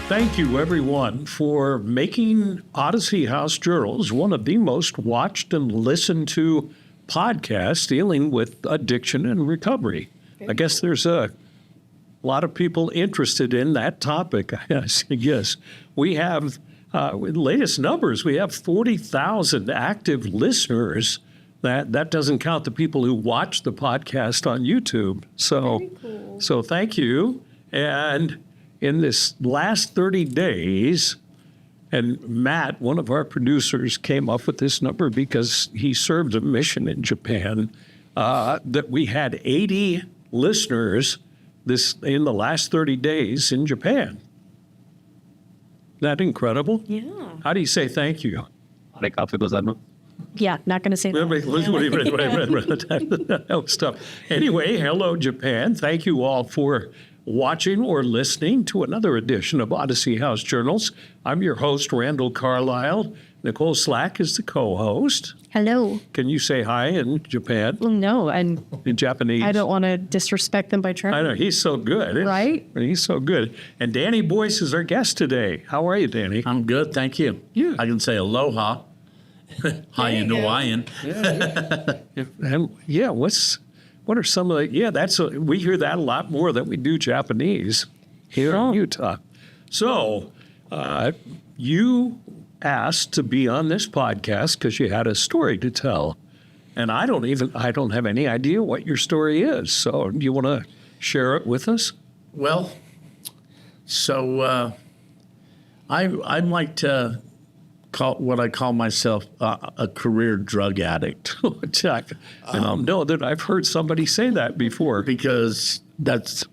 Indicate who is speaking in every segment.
Speaker 1: Thank you, everyone, for making Odyssey House Journals one of the most watched and listened to podcasts dealing with addiction and recovery. I guess there's a lot of people interested in that topic. Yes, we have, with the latest numbers, we have 40,000 active listeners. That doesn't count the people who watch the podcast on YouTube. So thank you. And in this last 30 days, and Matt, one of our producers, came up with this number because he served a mission in Japan, that we had 80 listeners in the last 30 days in Japan. Isn't that incredible?
Speaker 2: Yeah.
Speaker 1: How do you say thank you?
Speaker 2: Yeah, not going to say that.
Speaker 1: That was tough. Anyway, hello, Japan. Thank you all for watching or listening to another edition of Odyssey House Journals. I'm your host, Randall Carlisle. Nicole Slack is the co-host.
Speaker 2: Hello.
Speaker 1: Can you say hi in Japan?
Speaker 2: No, and
Speaker 1: In Japanese?
Speaker 2: I don't want to disrespect them by trying.
Speaker 1: I know, he's so good.
Speaker 2: Right?
Speaker 1: He's so good. And Danny Boyce is our guest today. How are you, Danny?
Speaker 3: I'm good, thank you.
Speaker 1: Yeah.
Speaker 3: I can say aloha. Hi in Hawaiian.
Speaker 1: And what are some of the, we hear that a lot more than we do Japanese here in Utah. So you asked to be on this podcast because you had a story to tell. And I don't have any idea what your story is. So do you want to share it with us?
Speaker 3: Well, so I'd like to call what I call myself a career drug addict.
Speaker 1: Jack, I don't know that I've heard somebody say that before.
Speaker 3: Because that's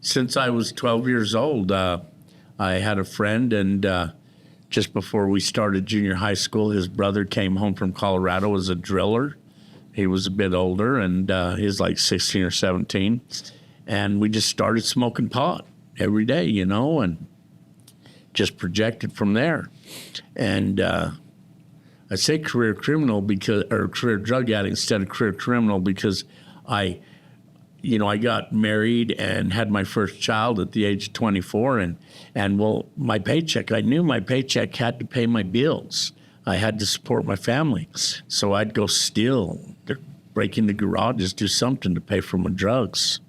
Speaker 3: since I was 12 years old, I had a friend, and just before we started junior high school, his brother came home from Colorado as a driller. He was a bit older, and he was like 16 or 17. And we just started smoking pot every day, and just projected from there. And I say career criminal or career drug addict instead of career criminal because I got married and had my first child at the age of 24. And my paycheck, I knew my paycheck had to pay my bills. I had to support my family. So I'd go steal, break into garages, do something to pay for my drugs.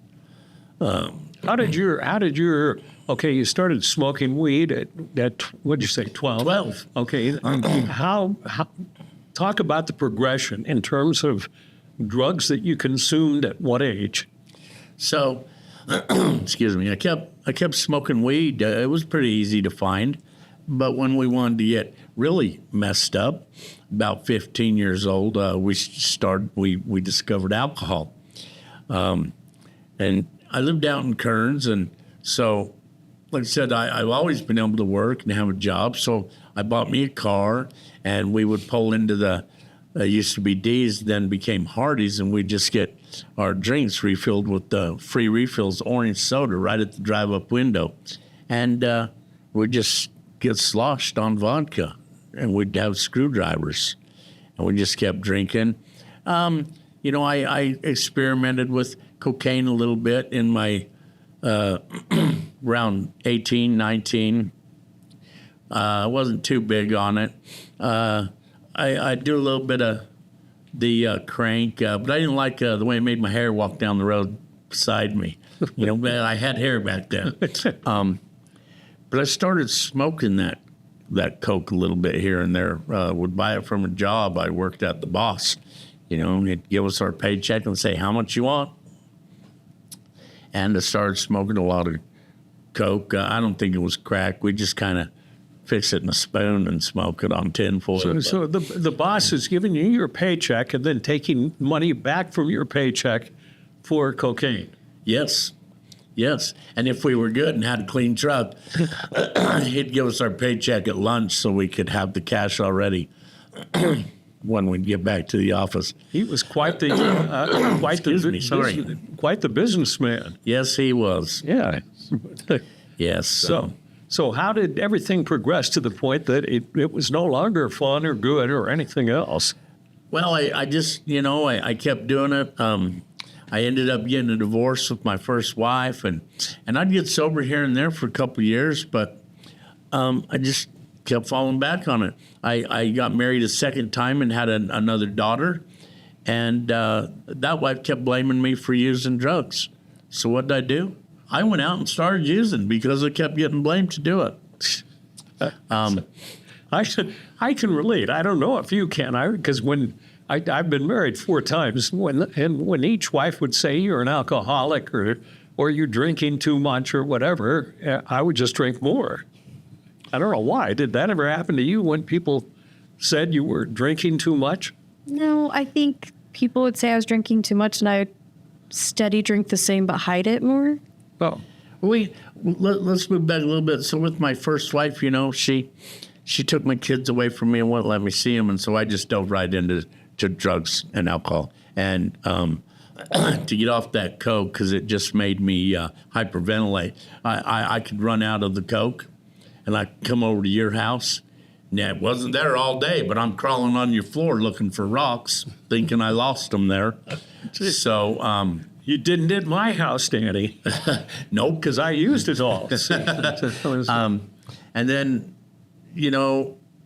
Speaker 1: Okay, you started smoking weed at what'd you say, 12?
Speaker 3: 12.
Speaker 1: Okay, how talk about the progression in terms of drugs that you consumed at what age?
Speaker 3: So, excuse me, I kept smoking weed. It was pretty easy to find. But when we wanted to get really messed up, about 15 years old, we discovered alcohol. And I lived out in Kearns, and so, like I said, I've always been able to work and have a job. So I bought me a car, and we would pull into used to be D's, then became Hardee's, and we'd just get our drinks refilled with the free refills, orange soda, right at the drive-up window. And we'd just get sloshed on vodka, and we'd have screwdrivers, and we just kept drinking. I experimented with cocaine a little bit in my around 18, 19. I wasn't too big on it. I do a little bit of the crank, but I didn't like the way it made my hair walk down the road beside me. I had hair back then. But I started smoking that coke a little bit here and there. Would buy it from a job. I worked at the Boss. He'd give us our paycheck and say, how much you want? And I started smoking a lot of coke. I don't think it was crack. We just kind of fix it in a spoon and smoke it on tin foil.
Speaker 1: So the boss is giving you your paycheck and then taking money back from your paycheck for cocaine.
Speaker 3: Yes. And if we were good and had a clean truck, he'd give us our paycheck at lunch so we could have the cash already when we'd get back to the office.
Speaker 1: He was quite the quite the businessman.
Speaker 3: Yes, he was.
Speaker 1: Yeah.
Speaker 3: Yes.
Speaker 1: So how did everything progress to the point that it was no longer fun or good or anything else?
Speaker 3: Well, I just, I kept doing it. I ended up getting a divorce with my first wife, and I'd get sober here and there for a couple of years, but I just kept falling back on it. I got married a second time and had another daughter, and that wife kept blaming me for using drugs. So what did I do? I went out and started using because I kept getting blamed to do it.
Speaker 1: I can relate. I don't know if you can. Because when I've been married 4 times, when each wife would say you're an alcoholic or you're drinking too much or whatever, I would just drink more. I don't know why. Did that ever happen to you when people said you were drinking too much?
Speaker 2: No, I think people would say I was drinking too much, and I would steady drink the same but hide it more.
Speaker 1: Oh,
Speaker 3: Let's move back a little bit. So with my first wife, she took my kids away from me and wouldn't let me see them, and so I just dove right into drugs and alcohol. And to get off that coke, because it just made me hyperventilate. I could run out of the coke, and I'd come over to your house. Yeah, it wasn't there all day, but I'm crawling on your floor looking for rocks, thinking I lost them there. So
Speaker 1: you didn't at my house, Danny.
Speaker 3: nope.
Speaker 1: Because I used it all.
Speaker 3: And then,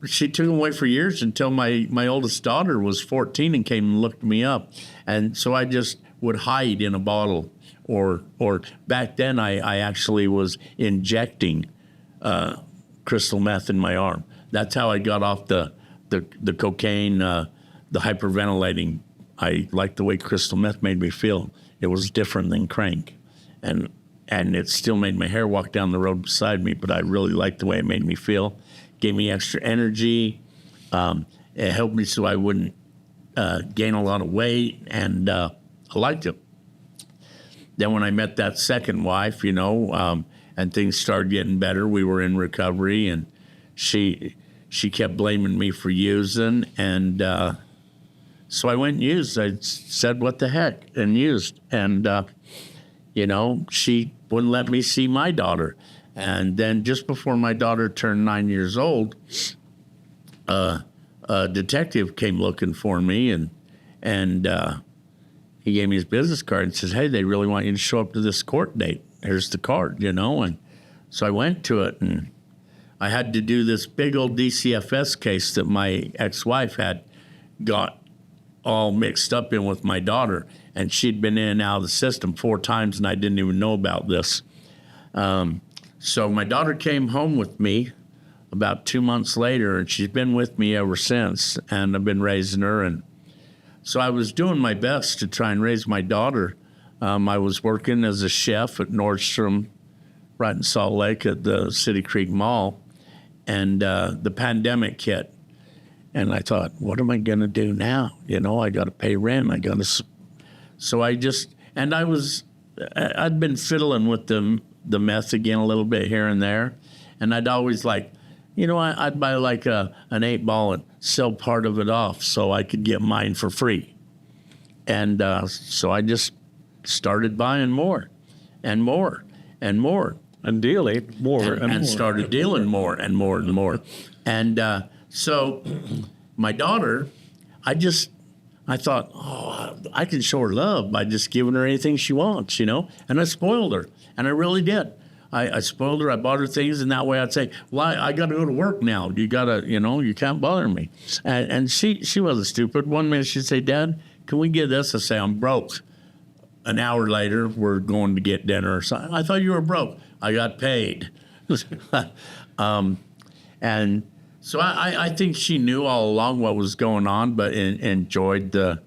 Speaker 3: she took them away for years until my oldest daughter was 14 and came and looked me up. And so I just would hide in a bottle. Or back then I actually was injecting crystal meth in my arm. That's how I got off the cocaine, the hyperventilating. I liked the way crystal meth made me feel. It was different than crank. And it still made my hair walk down the road beside me, but I really liked the way it made me feel. Gave me extra energy. It helped me so I wouldn't gain a lot of weight, and I liked it. Then when I met that second wife, and things started getting better, we were in recovery, and she kept blaming me for using, and so I went and used. I said, what the heck, and used. And, she wouldn't let me see my daughter. And then just before my daughter turned 9 years old, a detective came looking for me, and he gave me his business card and says, hey, they really want you to show up to this court date. Here's the card, And so I went to it, and I had to do this big old DCFS case that my ex-wife had got all mixed up in with my daughter, and she'd been in and out of the system 4 times, and I didn't even know about this. So my daughter came home with me about 2 months later, and she's been with me ever since, and I've been raising her. And so I was doing my best to try and raise my daughter. I was working as a chef at Nordstrom right in Salt Lake at the City Creek Mall, and the pandemic hit. And I thought, what am I going to do now? I got to pay rent. So I'd been fiddling with the meth again a little bit here and there. And I'd always I'd buy like an 8-ball and sell part of it off so I could get mine for free. And so I just started buying more and more and more.
Speaker 1: And dealing more and more.
Speaker 3: And started dealing more and more and more. And so my daughter, I thought, I can show her love by just giving her anything she wants, And I spoiled her, and I really did. I spoiled her. I bought her things, and that way I'd say, well, I got to go to work now. You got to, you can't bother me. And she wasn't stupid. One minute she'd say, Dad, can we get this? I'd say, I'm broke. An hour later, we're going to get dinner. So I thought you were broke. I got paid. And so I think she knew all along what was going on, but enjoyed the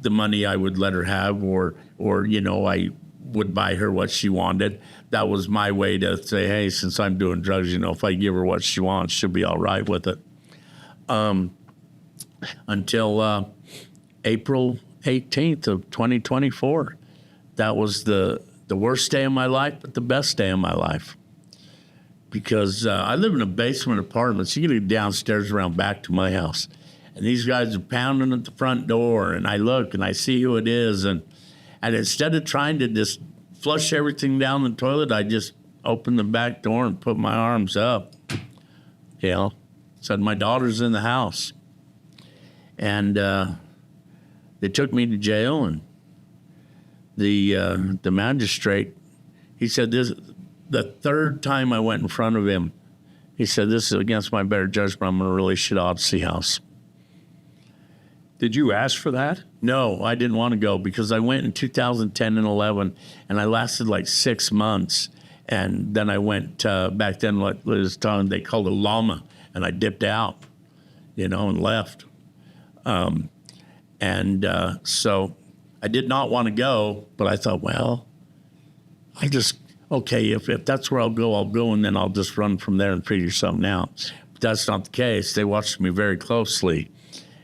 Speaker 3: money I would let her have, or I would buy her what she wanted. That was my way to say, hey, since I'm doing drugs, if I give her what she wants, she'll be all right with it. Until April 18th of 2024. That was the worst day of my life, but the best day of my life. Because I live in a basement apartment, so you get downstairs around back to my house. And these guys are pounding at the front door, and I look, and I see who it is. And instead of trying to just flush everything down the toilet, I just opened the back door and put my arms up. Said, my daughter's in the house. And they took me to jail, and the magistrate, he said, this the third time I went in front of him, he said, this is against my better judgment. I'm going to release you to Odyssey House.
Speaker 1: Did you ask for that?
Speaker 3: No, I didn't want to go because I went in 2010 and 11, and I lasted like 6 months. And then I went back then, what was time they called a llama, and I dipped out, and left. So I did not want to go, but I thought, well, okay, if that's where I'll go, and then I'll just run from there and figure something out. But that's not the case. They watched me very closely.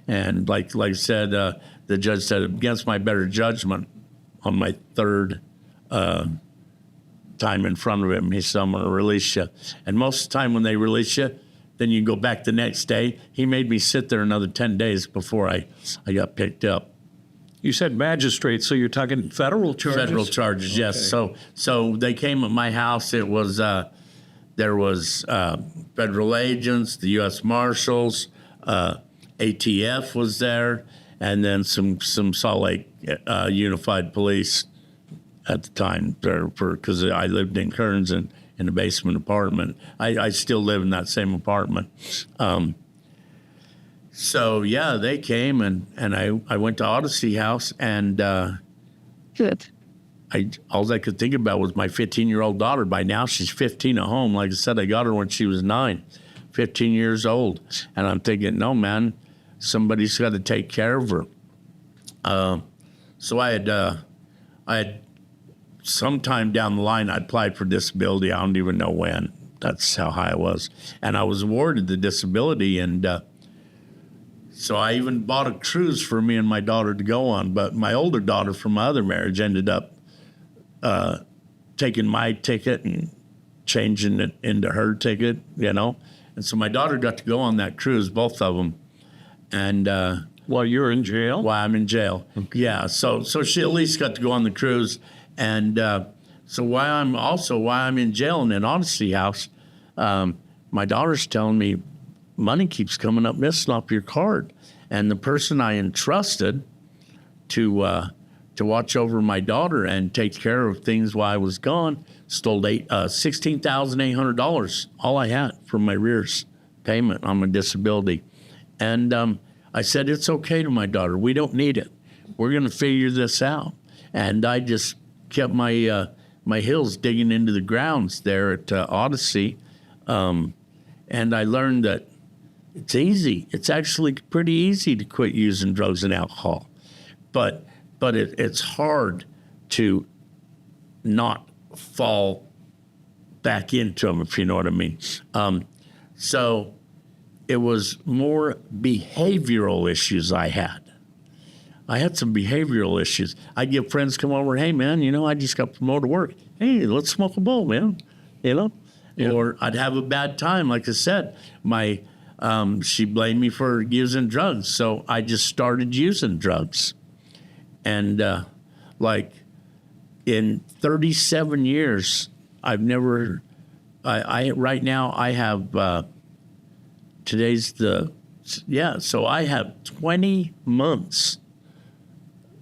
Speaker 3: And like I said, the judge said, against my better judgment, on my third time in front of him, he said, I'm going to release you. And most of the time when they release you, then you go back the next day. He made me sit there another 10 days before I got picked up.
Speaker 1: You said magistrate, so you're talking federal charges?
Speaker 3: Federal charges,
Speaker 1: okay.
Speaker 3: Yes. So they came at my house. It was there was federal agents, the U.S. Marshals, ATF was there, and then some Salt Lake Unified Police at the time, because I lived in Kearns in a basement apartment. I still live in that same apartment. So yeah, they came and I went to Odyssey House, and
Speaker 2: Good.
Speaker 3: all I could think about was my 15-year-old daughter. By now she's 15 at home. Like I said, I got her when she was 9, 15 years old, and I'm thinking, no man, somebody's got to take care of her. So I had sometime down the line, I applied for disability. I don't even know when. That's how high I was, and I was awarded the disability, and so I even bought a cruise for me and my daughter to go on. But my older daughter from my other marriage ended up taking my ticket and changing it into her ticket, And so my daughter got to go on that cruise, both of them. And
Speaker 1: While you're in jail?
Speaker 3: while I'm in jail. Okay. Yeah, so she at least got to go on the cruise. And so while I'm in jail and in Odyssey House, my daughter's telling me, money keeps coming up missing off your card. And the person I entrusted to watch over my daughter and take care of things while I was gone stole $16,800, all I had from my arrears payment on my disability. And I said, it's okay to my daughter. We don't need it. We're going to figure this out. And I just kept my heels digging into the grounds there at Odyssey. And I learned that it's easy. It's actually pretty easy to quit using drugs and alcohol. But it's hard to not fall back into them, if you know what I mean. So it was more behavioral issues I had. I had some behavioral issues. I'd get friends come over, hey, man, I just got promoted to work. Hey, let's smoke a bowl, man, Yeah. Or I'd have a bad time. Like I said, she blamed me for using drugs, so I just started using drugs. And in 37 years, I've never. Right now I have. So I have 20 months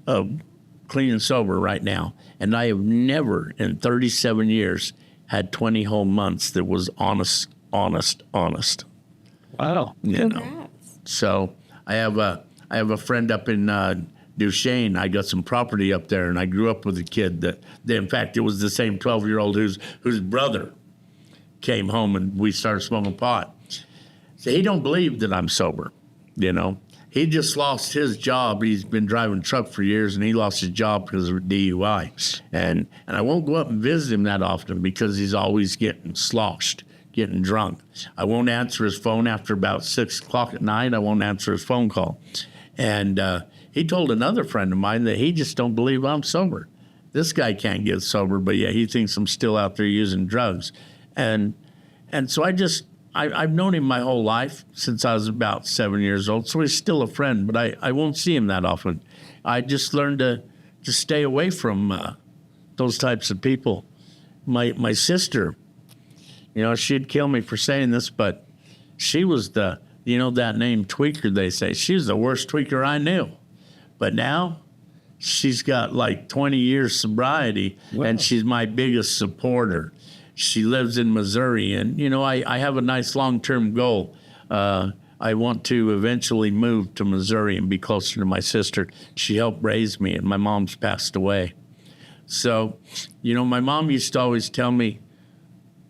Speaker 3: of clean and sober right now, and I have never in 37 years had 20 whole months that was honest.
Speaker 1: Wow.
Speaker 3: So I have a friend up in Duchesne. I got some property up there, and I grew up with a kid that in fact, it was the same 12-year-old whose brother came home, and we started smoking pot. So he don't believe that I'm sober, He just lost his job. He's been driving a truck for years, and he lost his job because of DUI. And I won't go up and visit him that often because he's always getting sloshed, getting drunk. I won't answer his phone after about 6 o'clock at night. I won't answer his phone call. And he told another friend of mine that he just don't believe I'm sober. This guy can't get sober, but yeah, he thinks I'm still out there using drugs. And so I've known him my whole life since I was about 7 years old, so he's still a friend, but I won't see him that often. I just learned to stay away from those types of people. My sister, she'd kill me for saying this, but she was that name tweaker, they say. She was the worst tweaker I knew. But now she's got like 20 years sobriety, and she's my biggest supporter. She lives in Missouri, and, you know, I have a nice long-term goal. I want to eventually move to Missouri and be closer to my sister. She helped raise me, and my mom's passed away. So, you know, my mom used to always tell me,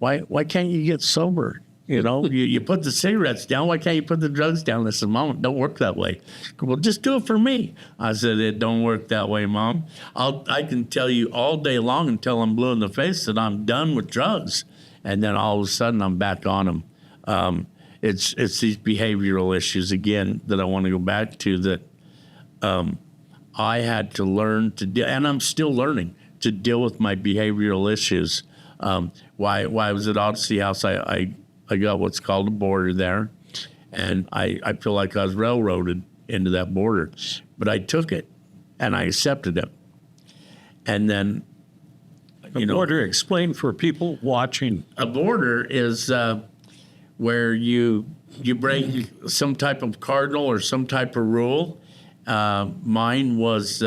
Speaker 3: why can't you get sober? You know, you put the cigarettes down. Why can't you put the drugs down? I said, Mom, it don't work that way. Well, just do it for me. I said, it don't work that way, Mom. I can tell you all day long until I'm blue in the face that I'm done with drugs. And then all of a sudden I'm back on them. It's these behavioral issues, again, that I want to go back to, that I had to learn to deal, and I'm still learning to deal with my behavioral issues. Why I was at Odyssey House, I got what's called a border there, and I feel like I was railroaded into that border. But I took it, and I accepted it. And then,
Speaker 1: A border, explain for people watching.
Speaker 3: a border is where you break some type of cardinal or some type of rule. Mine was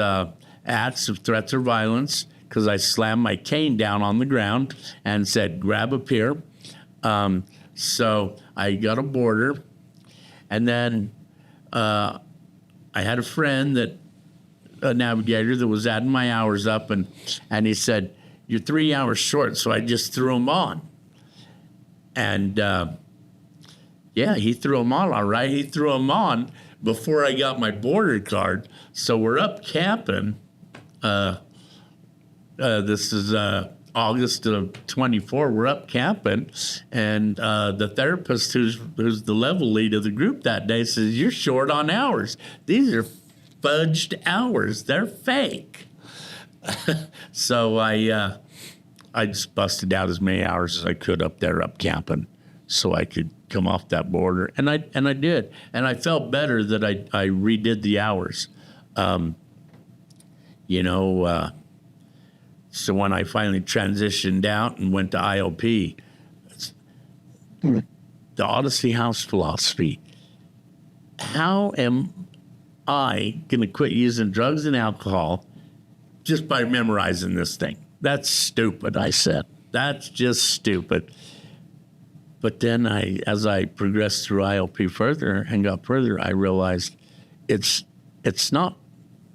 Speaker 3: acts of threats or violence, because I slammed my cane down on the ground and said, grab a pier. So I got a border. And then I had a friend, a navigator, that was adding my hours up, and he said, you're 3 hours short. So I just threw them on. And yeah, he threw them on, all right. He threw them on before I got my border card. So we're up camping. This is August of 24. We're up camping, and the therapist, who's the level lead of the group that day, says, you're short on hours. These are fudged hours. They're fake. So I just busted out as many hours as I could up camping, so I could come off that border. And I did. And I felt better that I redid the hours. So when I finally transitioned out and went to IOP, the Odyssey House philosophy, how am I going to quit using drugs and alcohol just by memorizing this thing? That's stupid, I said. That's just stupid. But then as I progressed through IOP further and got further, I realized it's not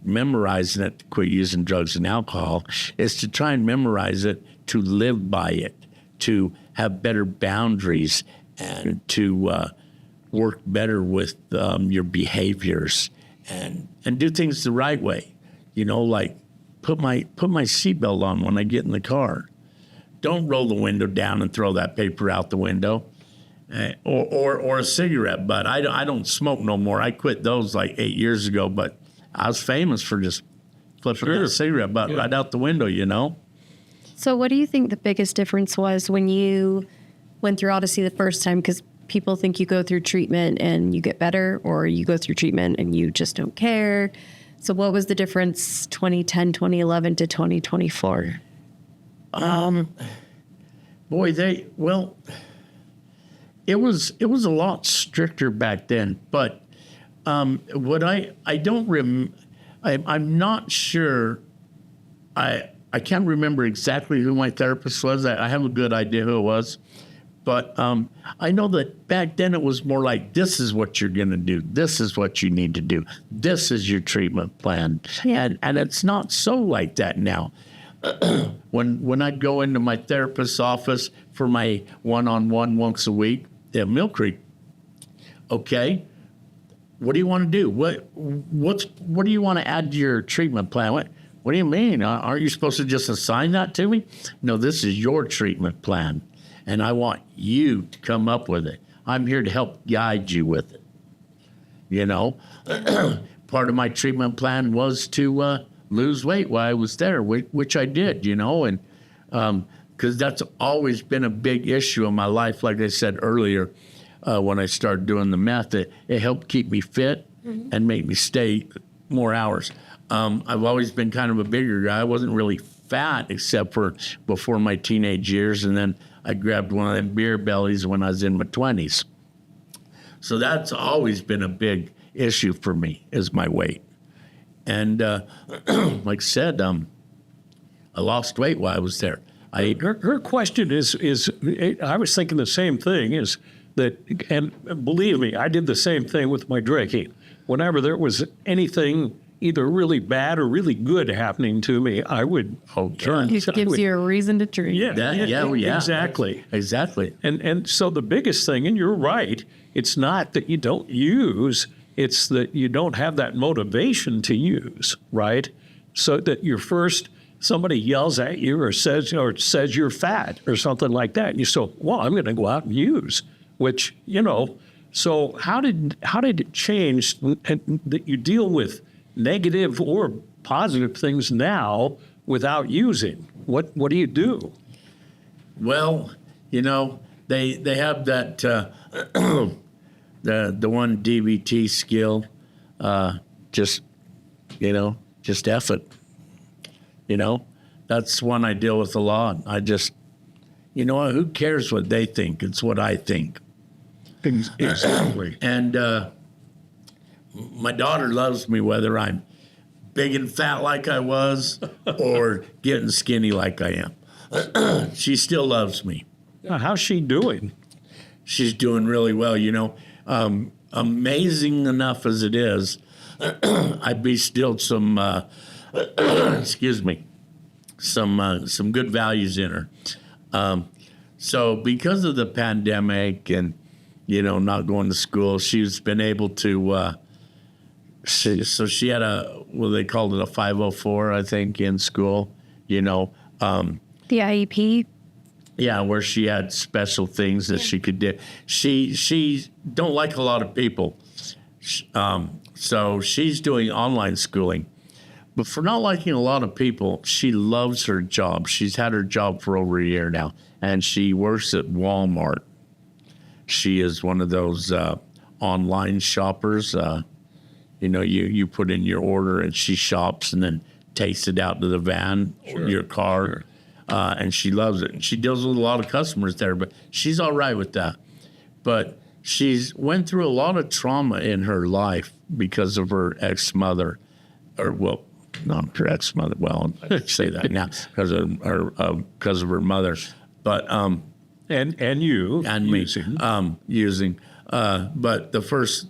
Speaker 3: memorizing it to quit using drugs and alcohol. It's to try and memorize it, to live by it, to have better boundaries, and to work better with your behaviors, and do things the right way. You know, like put my seatbelt on when I get in the car. Don't roll the window down and throw that paper out the window, or a cigarette butt. I don't smoke no more. I quit those like 8 years ago, but I was famous for just flipping a cigarette butt right out the window, you know?
Speaker 2: So what do you think the biggest difference was when you went through Odyssey the first time? Because people think you go through treatment and you get better, or you go through treatment and you just don't care. So what was the difference 2010, 2011 to 2024?
Speaker 3: It was a lot stricter back then, but what I don't I'm not sure. I can't remember exactly who my therapist was. I have a good idea who it was, but I know that back then it was more like, this is what you're going to do. This is what you need to do. This is your treatment plan.
Speaker 2: Yeah.
Speaker 3: And it's not so like that now. When I'd go into my therapist's office for my one-on-one once a week at Mill Creek, okay, what do you want to do? What do you want to add to your treatment plan? What do you mean? Aren't you supposed to just assign that to me? No, this is your treatment plan, and I want you to come up with it. I'm here to help guide you with it. You know, part of my treatment plan was to lose weight while I was there, which I did, you know, and because that's always been a big issue in my life. Like I said earlier, when I started doing the meth, it helped keep me fit and make me stay more hours. I've always been kind of a bigger guy. I wasn't really fat except for before my teenage years, and then I grabbed one of them beer bellies when I was in my 20s. So that's always been a big issue for me, is my weight. And like I said, I lost weight while I was there.
Speaker 1: Her question is I was thinking the same thing, is that, and believe me, I did the same thing with my drinking. Whenever there was anything either really bad or really good happening to me, I would turn.
Speaker 2: It gives you a reason to drink.
Speaker 3: Yeah,
Speaker 1: exactly.
Speaker 3: Exactly.
Speaker 1: And so the biggest thing, and you're right, it's not that you don't use, it's that you don't have that motivation to use, right? So that somebody yells at you or says you're fat or something like that, and you say, well, I'm going to go out and use, which, so how did it change that you deal with negative or positive things now without using? What do you do?
Speaker 3: Well, they have that the one DBT skill, just F it. That's one I deal with a lot. I just, who cares what they think? It's what I think.
Speaker 1: Exactly.
Speaker 3: And my daughter loves me whether I'm big and fat like I was or getting skinny like I am. She still loves me.
Speaker 1: How's she doing?
Speaker 3: She's doing really well, amazing enough as it is. I bestilled some, excuse me, some good values in her. So because of the pandemic and, not going to school, she's been able to, so she had they called it a 504, I think, in school,
Speaker 2: The IEP?
Speaker 3: Yeah, where she had special things that she could do. She don't like a lot of people. So she's doing online schooling. But for not liking a lot of people, she loves her job. She's had her job for over a year now, and she works at Walmart. She is one of those online shoppers. You put in your order, and she shops and then takes it out to the van, your car, and she loves it. And she deals with a lot of customers there, but she's all right with that. But she's went through a lot of trauma in her life because of her ex-mother, not her ex-mother. Well, I say that now because of her mother, but
Speaker 1: and you
Speaker 3: and me using. But the first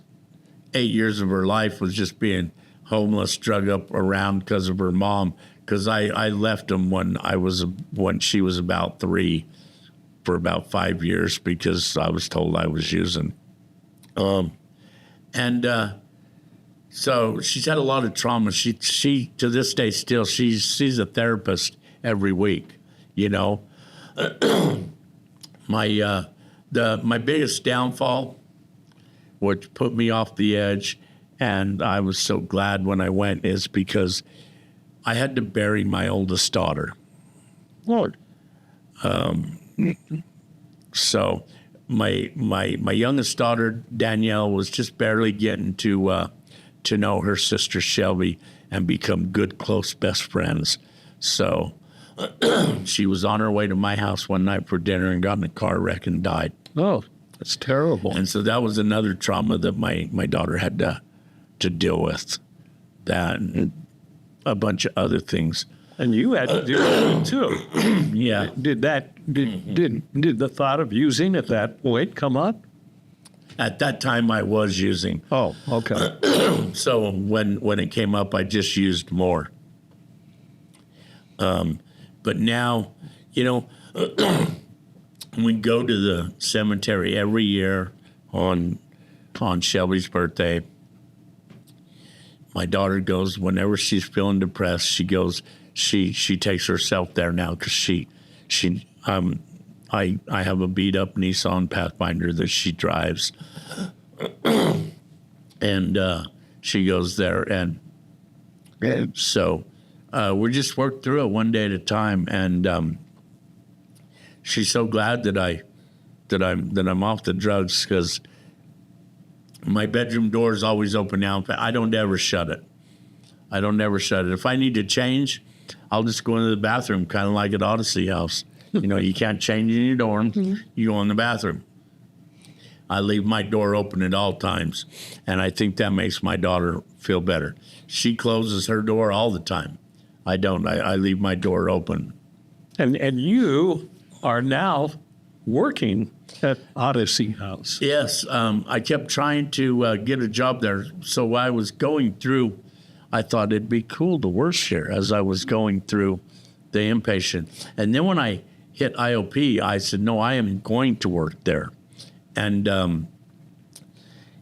Speaker 3: 8 years of her life was just being homeless, drug up around because of her mom. Because I left them when she was about 3 for about 5 years because I was told I was using. So she's had a lot of trauma. She to this day still she's a therapist every week. My biggest downfall, which put me off the edge, and I was so glad when I went, is because I had to bury my oldest daughter.
Speaker 1: Lord.
Speaker 3: So my youngest daughter, Danielle, was just barely getting to know her sister Shelby and become good, close best friends. So she was on her way to my house one night for dinner and got in a car wreck and died.
Speaker 1: Oh, that's terrible.
Speaker 3: And so that was another trauma that my daughter had to deal with. That and a bunch of other things.
Speaker 1: And you had to do it too.
Speaker 3: Yeah.
Speaker 1: Did the thought of using at that point come up?
Speaker 3: At that time, I was using.
Speaker 1: Oh, okay.
Speaker 3: So when it came up, I just used more. But now, we go to the cemetery every year on Shelby's birthday. My daughter goes whenever she's feeling depressed. She goes. She takes herself there now because I have a beat up Nissan Pathfinder that she drives, and she goes there, and so we just work through it one day at a time. And she's so glad that I'm off the drugs because my bedroom door is always open now. I don't ever shut it. If I need to change, I'll just go into the bathroom, kind of like at Odyssey house. You can't change in your dorm. You go in the bathroom. I leave my door open at all times, and I think that makes my daughter feel better. She closes her door all the time. I don't. I leave my door open.
Speaker 1: And you are now working at Odyssey House.
Speaker 3: Yes, I kept trying to get a job there. So while I was going through, I thought it'd be cool to work here as I was going through the inpatient. And then when I hit IOP, I said, no, I am going to work there. And,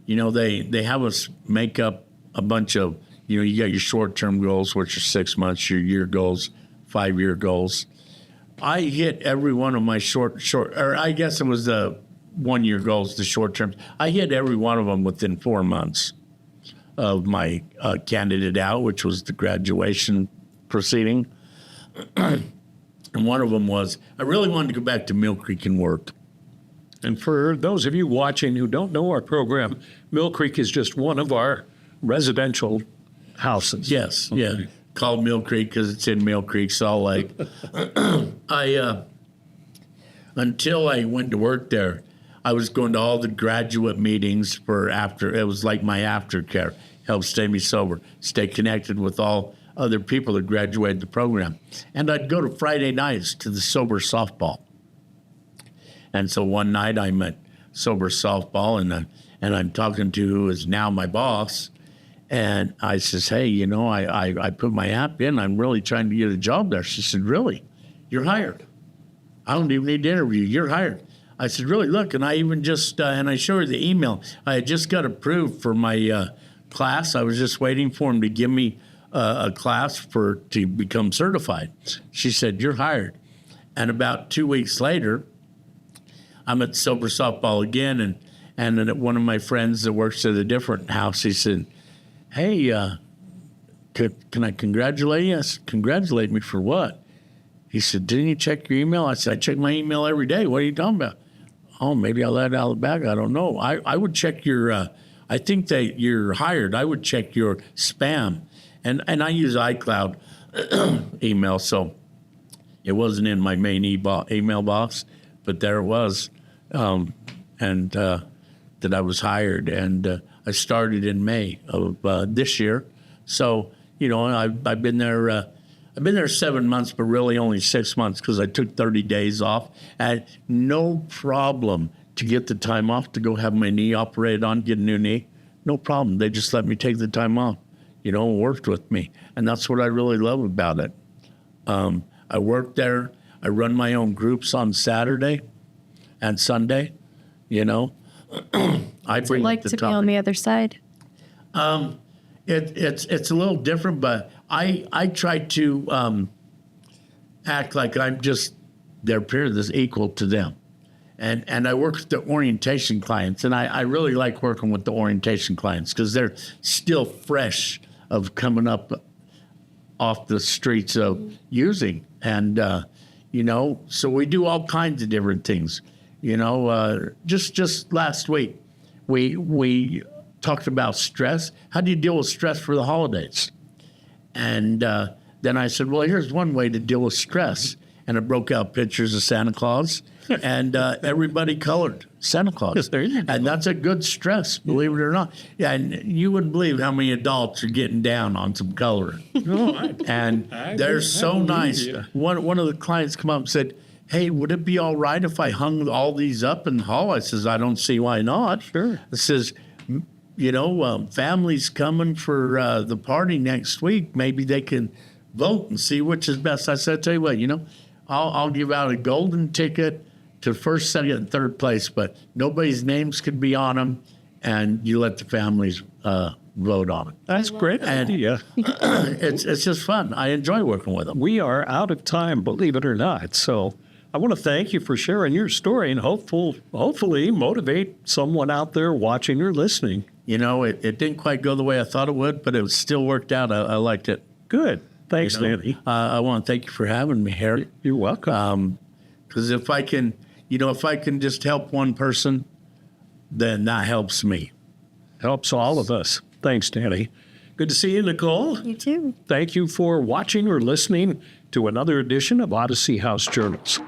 Speaker 3: they have us make up a bunch of, you got your short-term goals, which are 6 months, your year goals, 5-year goals. I hit every one of my or I guess it was the 1-year goals, the short term. I hit every one of them within 4 months of my candidate out, which was the graduation proceeding. And one of them was, I really wanted to go back to Mill Creek and work.
Speaker 1: And for those of you watching who don't know our program, Mill Creek is just one of our residential houses.
Speaker 3: Yes, okay. Yeah. Called Mill Creek because it's in Mill Creek, Salt Lake. Until I went to work there, I was going to all the graduate meetings for after. It was like my aftercare, helped stay me sober, stay connected with all other people that graduated the program. And I'd go to Friday nights to the sober softball. And so one night I'm at sober softball, and I'm talking to who is now my boss. And I says, hey, I put my app in. I'm really trying to get a job there. She said, really? You're hired. I don't even need to interview. You're hired. I said, really? Look, and I even just, and I showed her the email. I had just got approved for my class. I was just waiting for him to give me a class to become certified. She said, you're hired. And about 2 weeks later, I'm at sober softball again. And then one of my friends that works at a different house, he said, hey, can I congratulate you? I said, congratulate me for what? He said, didn't you check your email? I said, I check my email every day. What are you talking about? Oh, maybe I let it out of the bag. I don't know. I would check your, I think that you're hired. I would check your spam. And I use iCloud email, so it wasn't in my main email box, but there it was. That I was hired, and I started in May of this year. So, I've been there 7 months, but really only 6 months because I took 30 days off. I had no problem to get the time off to go have my knee operated on, get a new knee. No problem. They just let me take the time off, and worked with me. And that's what I really love about it. I work there. I run my own groups on Saturday and Sunday, I bring
Speaker 2: like
Speaker 3: the
Speaker 2: to
Speaker 3: topic.
Speaker 2: be on the other side?
Speaker 3: It's a little different, but I try to act like I'm just their peer that's equal to them. And I work with the orientation clients, and I really like working with the orientation clients because they're still fresh of coming up off the streets of using. And, so we do all kinds of different things. Just last week, we talked about stress. How do you deal with stress for the holidays? And then I said, well, here's one way to deal with stress. And I broke out pictures of Santa Claus, and everybody colored Santa Claus. And that's a good stress, believe it or not. Yeah, and you wouldn't believe how many adults are getting down on some coloring. And they're so nice. One of the clients come up and said, hey, would it be all right if I hung all these up in the hall? I says, I don't see why not. Sure. It says, family's coming for the party next week. Maybe they can vote and see which is best. I said, tell you what, I'll give out a golden ticket to first, second, and third place, but nobody's names could be on them, and you let the families vote on it.
Speaker 1: That's great idea.
Speaker 3: It's just fun. I enjoy working with them.
Speaker 1: We are out of time, believe it or not. So I want to thank you for sharing your story and hopefully motivate someone out there watching or listening.
Speaker 3: It didn't quite go the way I thought it would, but it still worked out. I liked it.
Speaker 1: Good. Thanks, Danny.
Speaker 3: I want to thank you for having me, Harry.
Speaker 1: You're welcome.
Speaker 3: Because if I can just help one person, then that helps me.
Speaker 1: Helps all of us. Thanks, Danny. Good to see you, Nicole.
Speaker 2: You too.
Speaker 1: Thank you for watching or listening to another edition of Odyssey House Journals.